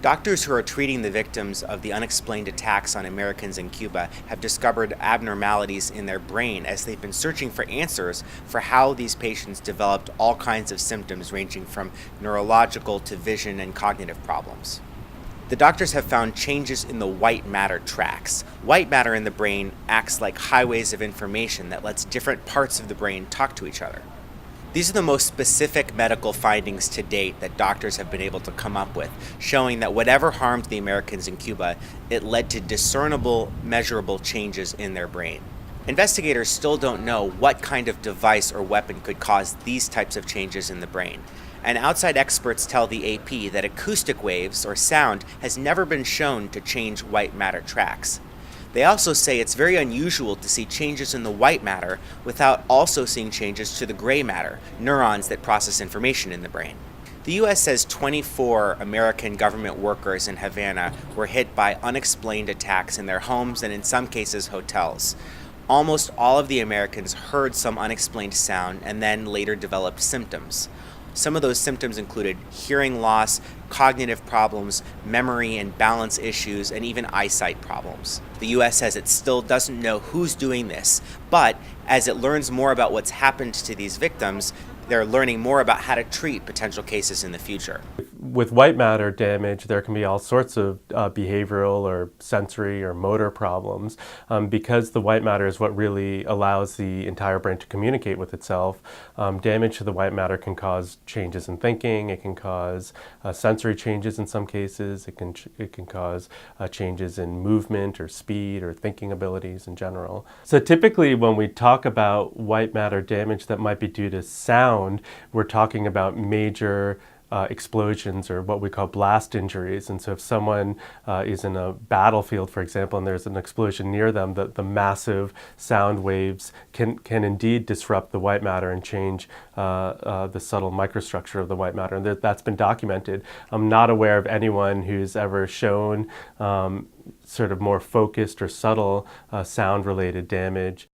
Doctors who are treating the victims of the unexplained attacks on Americans in Cuba have discovered abnormalities in their brain as they've been searching for answers for how these patients developed all kinds of symptoms ranging from neurological to vision and cognitive problems. The doctors have found changes in the white matter tracks. White matter in the brain acts like highways of information that lets different parts of the brain talk to each other. These are the most specific medical findings to date that doctors have been able to come up with, showing that whatever harmed the Americans in Cuba, it led to discernible, measurable changes in their brain. Investigators still don't know what kind of device or weapon could cause these types of changes in the brain. And outside experts tell the AP that acoustic waves, or sound, has never been shown to change white matter tracks. They also say it's very unusual to see changes in the white matter without also seeing changes to the gray matter, neurons that process information in the brain. The U.S. says 24 American government workers in Havana were hit by unexplained attacks in their homes and in some cases hotels. Almost all of the Americans heard some unexplained sound and then later developed symptoms. Some of those symptoms included hearing loss, cognitive problems, memory and balance issues, and even eyesight problems. The U.S. says it still doesn't know who's doing this, but as it learns more about what's happened to these victims, they're learning more about how to treat potential cases in the future. With white matter damage, there can be all sorts of behavioral or sensory or motor problems. Because the white matter is what really allows the entire brain to communicate with itself, damage to the white matter can cause changes in thinking, it can cause sensory changes in some cases, it can cause changes in movement or speed or thinking abilities in general. So typically when we talk about white matter damage that might be due to sound, we're talking about major explosions or what we call blast injuries. And so if someone is in a battlefield, for example, and there's an explosion near them, the massive sound waves can indeed disrupt the white matter and change the subtle microstructure of the white matter. And that's been documented. I'm not aware of anyone who's ever shown sort of more focused or subtle sound-related damage.